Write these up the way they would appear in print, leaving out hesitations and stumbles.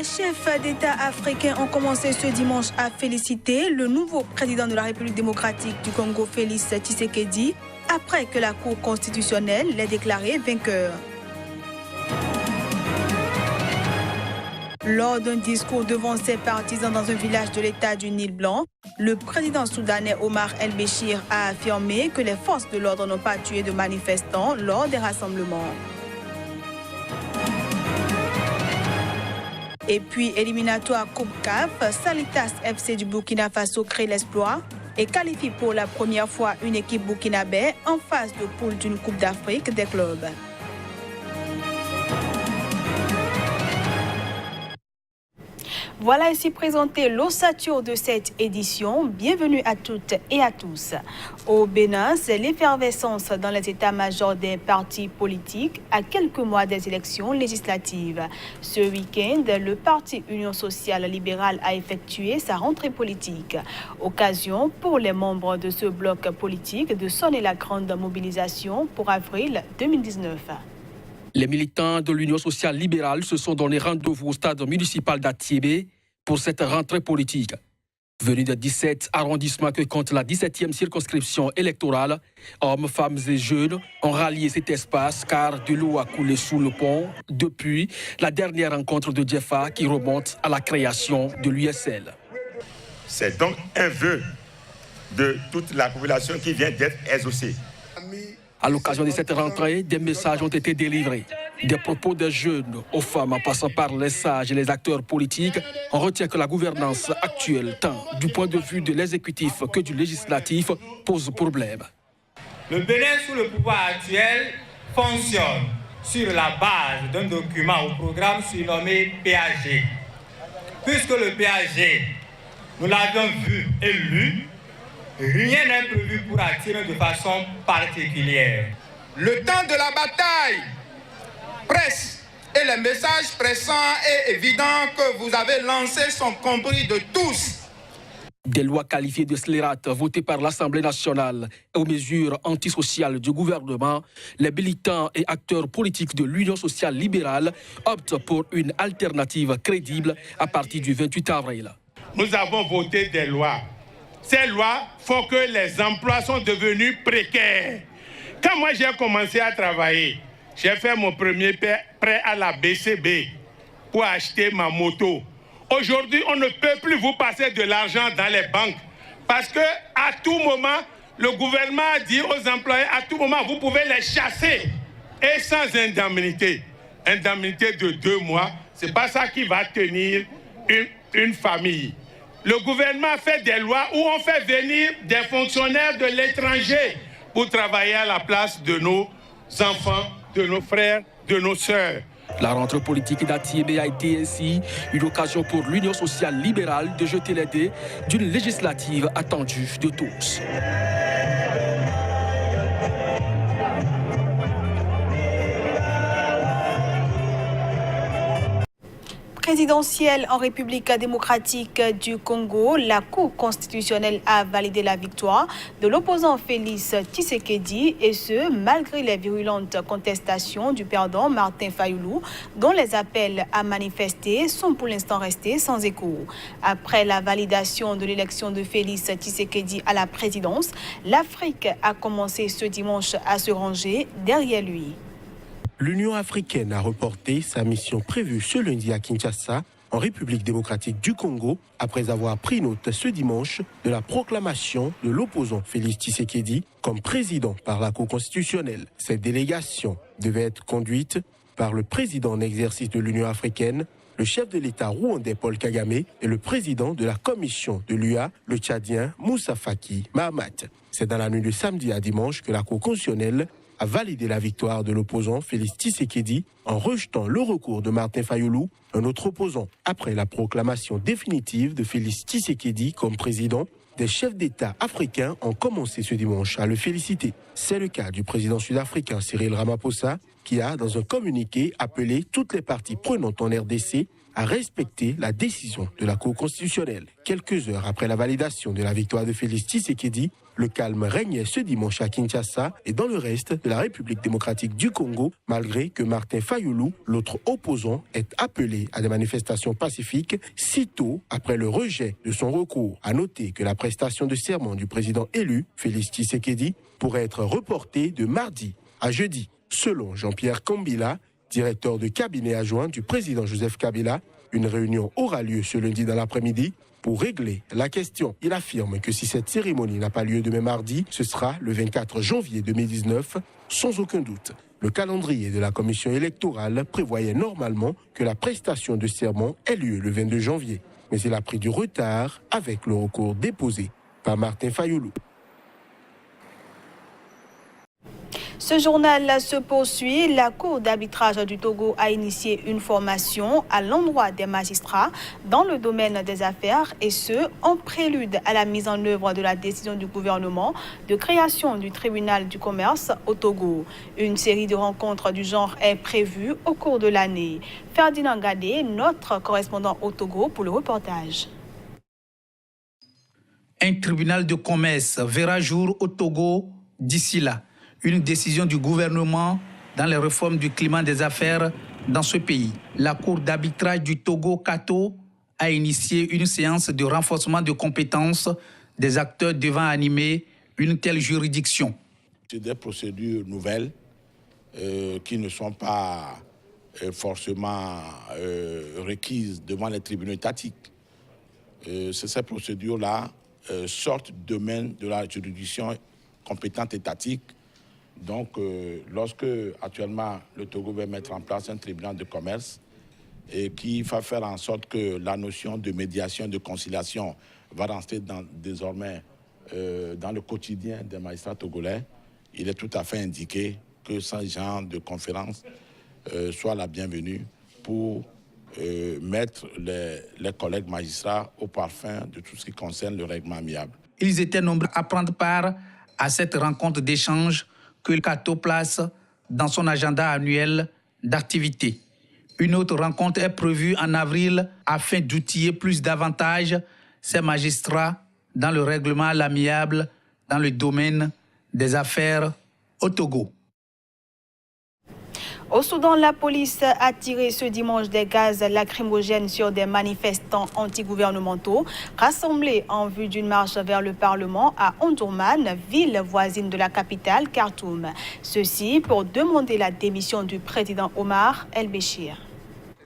Les chefs d'État africains ont commencé ce dimanche à féliciter le nouveau président de la République démocratique du Congo, Félix Tshisekedi, après que la Cour constitutionnelle l'ait déclaré vainqueur. Lors d'un discours devant ses partisans dans un village de l'État du Nil Blanc, le président soudanais Omar El-Béchir a affirmé que les forces de l'ordre n'ont pas tué de manifestants lors des rassemblements. Et puis, éliminatoire Coupe CAF, Salitas FC du Burkina Faso crée l'exploit et qualifie pour la première fois une équipe burkinabé en phase de poule d'une Coupe d'Afrique des clubs. Voilà ici présenté l'ossature de cette édition. Bienvenue à toutes et à tous. Au Bénin, c'est l'effervescence dans les états-majors des partis politiques à quelques mois des élections législatives. Ce week-end, le parti Union sociale libérale a effectué sa rentrée politique. Occasion pour les membres de ce bloc politique de sonner la grande mobilisation pour avril 2019. Les militants de l'Union sociale libérale se sont donné rendez-vous au stade municipal d'Atiébé pour cette rentrée politique. Venus de 17 arrondissements que compte la 17e circonscription électorale, hommes, femmes et jeunes ont rallié cet espace car de l'eau a coulé sous le pont depuis la dernière rencontre de Djefa qui remonte à la création de l'USL. C'est donc un vœu de toute la population qui vient d'être exaucée. À l'occasion de cette rentrée, des messages ont été délivrés. Des propos des jeunes aux femmes en passant par les sages et les acteurs politiques, on retient que la gouvernance actuelle, tant du point de vue de l'exécutif que du législatif, pose problème. Le Bénin sous le pouvoir actuel fonctionne sur la base d'un document au programme surnommé PAG. Puisque le PAG, nous l'avions vu et lu, rien n'est prévu pour attirer de façon particulière. Le temps de la bataille presse et les messages pressants et évidents que vous avez lancés sont compris de tous. Des lois qualifiées de scélérates votées par l'Assemblée nationale et aux mesures antisociales du gouvernement, les militants et acteurs politiques de l'Union sociale libérale optent pour une alternative crédible à partir du 28 avril. Nous avons voté des lois. Ces lois font que les emplois sont devenus précaires. Quand moi j'ai commencé à travailler, j'ai fait mon premier prêt à la BCB pour acheter ma moto. Aujourd'hui, on ne peut plus vous passer de l'argent dans les banques parce que à tout moment, le gouvernement a dit aux employés, à tout moment, vous pouvez les chasser et sans indemnité. Indemnité de 2 mois, c'est pas ça qui va tenir une famille. Le gouvernement fait des lois où on fait venir des fonctionnaires de l'étranger pour travailler à la place de nos enfants, de nos frères, de nos sœurs. La rentrée politique d'Atiébé a été ainsi une occasion pour l'Union sociale libérale de jeter les dés d'une législative attendue de tous. Présidentielle en République démocratique du Congo, la Cour constitutionnelle a validé la victoire de l'opposant Félix Tshisekedi et ce, malgré les virulentes contestations du perdant Martin Fayoulou, dont les appels à manifester sont pour l'instant restés sans écho. Après la validation de l'élection de Félix Tshisekedi à la présidence, l'Afrique a commencé ce dimanche à se ranger derrière lui. L'Union africaine a reporté sa mission prévue ce lundi à Kinshasa, en République démocratique du Congo, après avoir pris note ce dimanche de la proclamation de l'opposant Félix Tshisekedi comme président par la Cour constitutionnelle. Cette délégation devait être conduite par le président en exercice de l'Union africaine, le chef de l'État rwandais Paul Kagame et le président de la commission de l'UA, le Tchadien Moussa Faki Mahamat. C'est dans la nuit de samedi à dimanche que la Cour constitutionnelle a validé la victoire de l'opposant Félix Tshisekedi en rejetant le recours de Martin Fayoulou, un autre opposant. Après la proclamation définitive de Félix Tshisekedi comme président, des chefs d'État africains ont commencé ce dimanche à le féliciter. C'est le cas du président sud-africain Cyril Ramaphosa qui a, dans un communiqué, appelé toutes les parties prenantes en RDC à respecter la décision de la Cour constitutionnelle. Quelques heures après la validation de la victoire de Félix Tshisekedi, le calme régnait ce dimanche à Kinshasa et dans le reste de la République démocratique du Congo, malgré que Martin Fayulu, l'autre opposant, est appelé à des manifestations pacifiques sitôt après le rejet de son recours. À noter que la prestation de serment du président élu, Félix Tshisekedi, pourrait être reportée de mardi à jeudi. Selon Jean-Pierre Kambila, directeur de cabinet adjoint du président Joseph Kabila, une réunion aura lieu ce lundi dans l'après-midi pour régler la question. Il affirme que si cette cérémonie n'a pas lieu demain mardi, ce sera le 24 janvier 2019, sans aucun doute. Le calendrier de la commission électorale prévoyait normalement que la prestation de serment ait lieu le 22 janvier. Mais il a pris du retard avec le recours déposé par Martin Fayulu. Ce journal se poursuit. La Cour d'arbitrage du Togo a initié une formation à l'endroit des magistrats dans le domaine des affaires et ce, en prélude à la mise en œuvre de la décision du gouvernement de création du tribunal du commerce au Togo. Une série de rencontres du genre est prévue au cours de l'année. Ferdinand Gadé, notre correspondant au Togo pour le reportage. Un tribunal de commerce verra jour au Togo d'ici là. Une décision du gouvernement dans les réformes du climat des affaires dans ce pays. La Cour d'arbitrage du Togo, Kato, a initié une séance de renforcement de compétences des acteurs devant animer une telle juridiction. C'est des procédures nouvelles qui ne sont pas forcément requises devant les tribunaux étatiques. Ces procédures-là sortent du domaine de la juridiction compétente étatique. Donc, lorsque actuellement le Togo va mettre en place un tribunal de commerce et qui va faire en sorte que la notion de médiation, de conciliation va rentrer désormais dans le quotidien des magistrats togolais, il est tout à fait indiqué que ce genre de conférence soit la bienvenue pour mettre les collègues magistrats au parfum de tout ce qui concerne le règlement amiable. Ils étaient nombreux à prendre part à cette rencontre d'échange que le Kato place dans son agenda annuel d'activité. Une autre rencontre est prévue en avril afin d'outiller plus davantage ces magistrats dans le règlement à l'amiable dans le domaine des affaires au Togo. Au Soudan, la police a tiré ce dimanche des gaz lacrymogènes sur des manifestants antigouvernementaux rassemblés en vue d'une marche vers le Parlement à Omdurman, ville voisine de la capitale Khartoum. Ceci pour demander la démission du président Omar el-Béchir.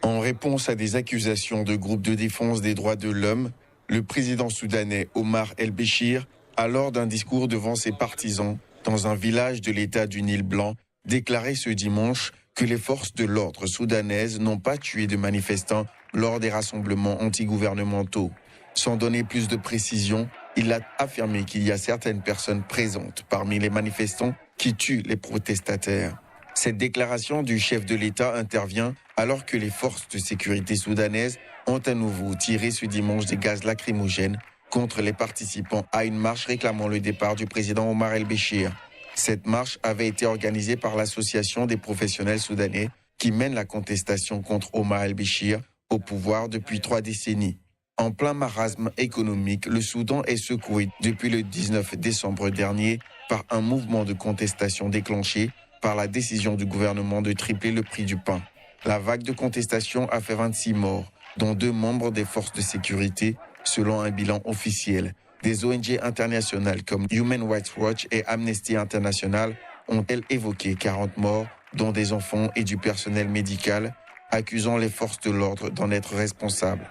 En réponse à des accusations de groupes de défense des droits de l'homme, le président soudanais Omar el-Béchir, a lors d'un discours devant ses partisans dans un village de l'État du Nil Blanc, déclaré ce dimanche que les forces de l'ordre soudanaises n'ont pas tué de manifestants lors des rassemblements antigouvernementaux. Sans donner plus de précision, il a affirmé qu'il y a certaines personnes présentes parmi les manifestants qui tuent les protestataires. Cette déclaration du chef de l'État intervient alors que les forces de sécurité soudanaises ont à nouveau tiré ce dimanche des gaz lacrymogènes contre les participants à une marche réclamant le départ du président Omar el-Béchir. Cette marche avait été organisée par l'association des professionnels soudanais qui mène la contestation contre Omar el-Béchir au pouvoir depuis 3 décennies. En plein marasme économique, le Soudan est secoué depuis le 19 décembre dernier par un mouvement de contestation déclenché par la décision du gouvernement de tripler le prix du pain. La vague de contestation a fait 26 morts, dont 2 membres des forces de sécurité, selon un bilan officiel. Des ONG internationales comme Human Rights Watch et Amnesty International ont elles évoqué 40 morts, dont des enfants et du personnel médical, accusant les forces de l'ordre d'en être responsables.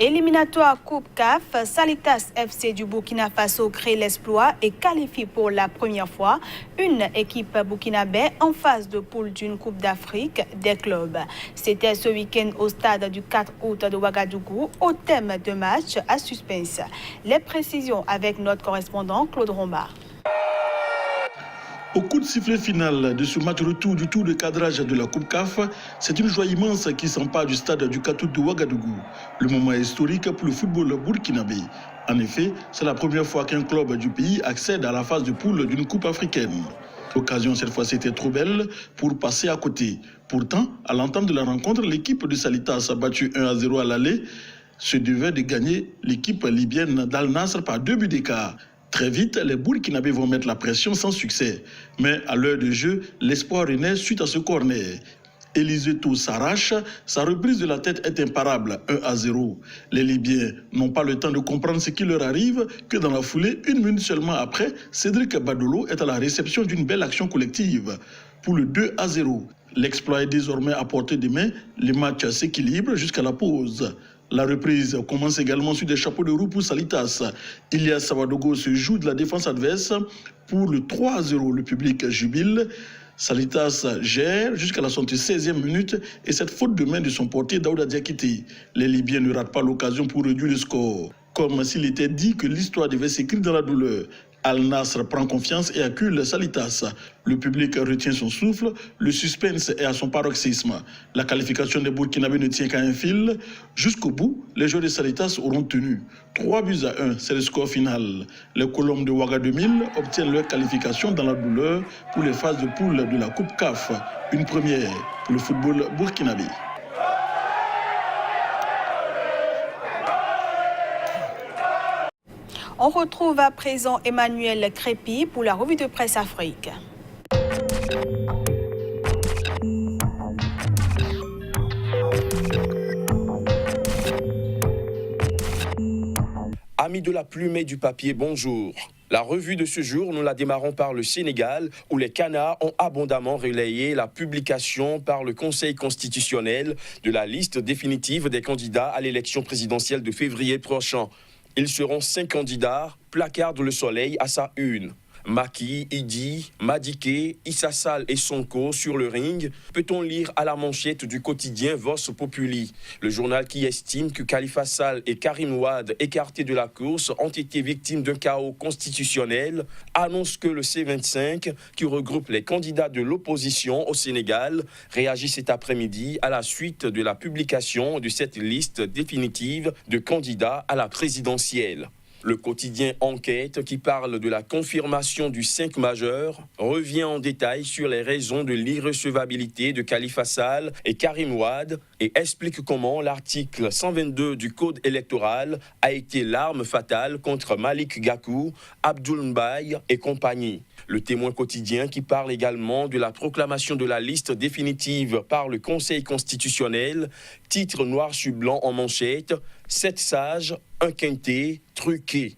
Éliminatoire Coupe CAF, Salitas FC du Burkina Faso crée l'exploit et qualifie pour la première fois une équipe burkinabé en phase de poule d'une Coupe d'Afrique des clubs. C'était ce week-end au stade du 4 août de Ouagadougou au thème de match à suspense. Les précisions avec notre correspondant Claude Rombard. Au coup de sifflet final de ce match retour du tour de cadrage de la Coupe CAF, c'est une joie immense qui s'empare du stade du 4 août de Ouagadougou. Le moment est historique pour le football burkinabé. En effet, c'est la première fois qu'un club du pays accède à la phase de poule d'une Coupe africaine. L'occasion cette fois-ci était trop belle pour passer à côté. Pourtant, à l'entame de la rencontre, l'équipe de Salitas a battu 1-0 à l'aller, se devait de gagner l'équipe libyenne d'Al Nassr par 2 buts d'écart. Très vite, les Burkinabés vont mettre la pression sans succès. Mais à l'heure de jeu, l'espoir renaît suite à ce corner. Eliseto s'arrache, sa reprise de la tête est imparable, 1-0. Les Libyens n'ont pas le temps de comprendre ce qui leur arrive que dans la foulée, 1 minute seulement après, Cédric Badolo est à la réception d'une belle action collective pour le 2-0. L'exploit est désormais à portée de main, le match s'équilibre jusqu'à la pause. La reprise commence également sur des chapeaux de roue pour Salitas. Ilias Savadogo se joue de la défense adverse pour le 3-0. Le public jubile. Salitas gère jusqu'à la 76e minute et cette faute de main de son portier Daouda Diakité. Les Libyens ne ratent pas l'occasion pour réduire le score. Comme s'il était dit que l'histoire devait s'écrire dans la douleur. Al Nassr prend confiance et accule Salitas. Le public retient son souffle, le suspense est à son paroxysme. La qualification des Burkinabés ne tient qu'à un fil. Jusqu'au bout, les joueurs de Salitas auront tenu. 3-1, c'est le score final. Les Colombes de Ouaga 2000 obtiennent leur qualification dans la douleur pour les phases de poule de la Coupe CAF. Une première pour le football burkinabé. On retrouve à présent Emmanuel Crépy pour la revue de presse Afrique. Amis de la plume et du papier, bonjour. La revue de ce jour, nous la démarrons par le Sénégal, où les Canards ont abondamment relayé la publication par le Conseil constitutionnel de la liste définitive des candidats à l'élection présidentielle de février prochain. Ils seront 5 candidats, placarde Le Soleil à sa une. Macky, Idi, Madiké, Issa Sall et Sonko sur le ring, peut-on lire à la manchette du quotidien Vox Populi. Le journal qui estime que Khalifa Sall et Karim Wade, écartés de la course, ont été victimes d'un chaos constitutionnel, annonce que le C25, qui regroupe les candidats de l'opposition au Sénégal, réagit cet après-midi à la suite de la publication de cette liste définitive de candidats à la présidentielle. Le quotidien Enquête, qui parle de la confirmation du 5 majeur, revient en détail sur les raisons de l'irrecevabilité de Khalifa Sall et Karim Wade et explique comment l'article 122 du Code électoral a été l'arme fatale contre Malik Gakou, Abdoul Mbaye et compagnie. Le Témoin quotidien qui parle également de la proclamation de la liste définitive par le Conseil constitutionnel, titre noir sur blanc en manchette, 7 sages, un quintet, truqué.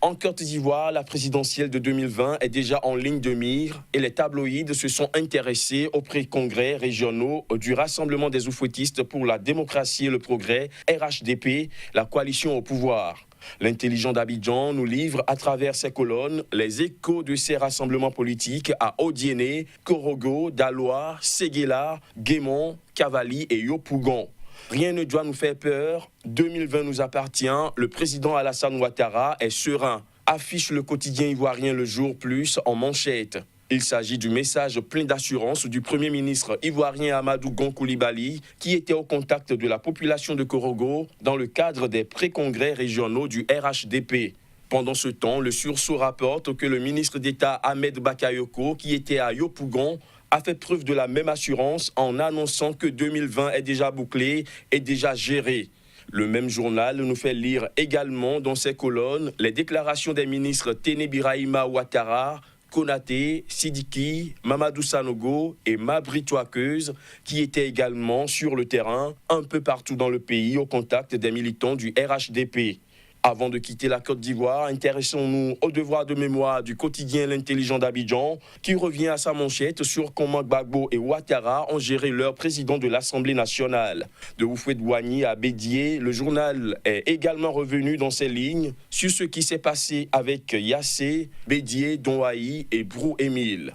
En Côte d'Ivoire, la présidentielle de 2020 est déjà en ligne de mire et les tabloïds se sont intéressés aux pré-congrès régionaux du Rassemblement des oufouettistes pour la démocratie et le progrès, RHDP, la coalition au pouvoir. L'intelligent d'Abidjan nous livre à travers ses colonnes les échos de ces rassemblements politiques à Odiéné, Korogo, Daloa, Séguéla, Guémon, Cavali et Yopougon. Rien ne doit nous faire peur, 2020 nous appartient, le président Alassane Ouattara est serein, affiche le quotidien ivoirien Le Jour Plus en manchette. Il s'agit du message plein d'assurance du Premier ministre ivoirien Amadou Gon Coulibaly qui était au contact de la population de Korogo dans le cadre des pré-congrès régionaux du RHDP. Pendant ce temps, le sursaut rapporte que le ministre d'État Ahmed Bakayoko, qui était à Yopougon, a fait preuve de la même assurance en annonçant que 2020 est déjà bouclé et déjà géré. Le même journal nous fait lire également dans ses colonnes les déclarations des ministres Téné Birahima Ouattara, Konaté, Sidiki, Mamadou Sanogo et Mabri Touakeuse qui étaient également sur le terrain un peu partout dans le pays au contact des militants du RHDP. Avant de quitter la Côte d'Ivoire, intéressons-nous au devoir de mémoire du quotidien L'Intelligent d'Abidjan qui revient à sa manchette sur comment Gbagbo et Ouattara ont géré leur président de l'Assemblée nationale. De Houphouët-Boigny à Bédié, le journal est également revenu dans ses lignes sur ce qui s'est passé avec Yassé, Bédié, Donhaï et Brou-Émile.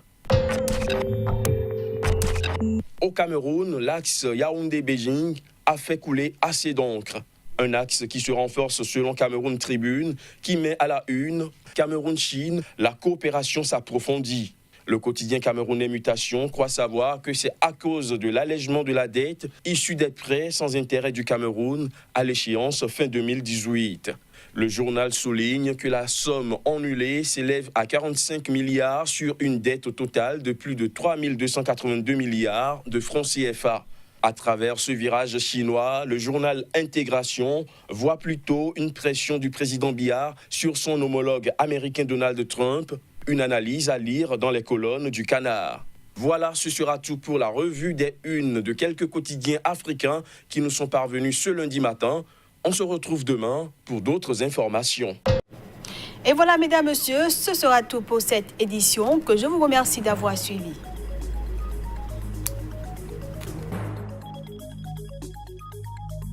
Au Cameroun, l'axe Yaoundé-Beijing a fait couler assez d'encre. Un axe qui se renforce selon Cameroun Tribune, qui met à la une Cameroun-Chine, la coopération s'approfondit. Le quotidien camerounais Mutation croit savoir que c'est à cause de l'allègement de la dette issue des prêts sans intérêt du Cameroun à l'échéance fin 2018. Le journal souligne que la somme annulée s'élève à 45 milliards sur une dette totale de plus de 3 282 milliards de francs CFA. À travers ce virage chinois, le journal Intégration voit plutôt une pression du président Biya sur son homologue américain Donald Trump, une analyse à lire dans les colonnes du Canard. Voilà, ce sera tout pour la revue des unes de quelques quotidiens africains qui nous sont parvenus ce lundi matin. On se retrouve demain pour d'autres informations. Et voilà, mesdames, messieurs, ce sera tout pour cette édition que je vous remercie d'avoir suivi.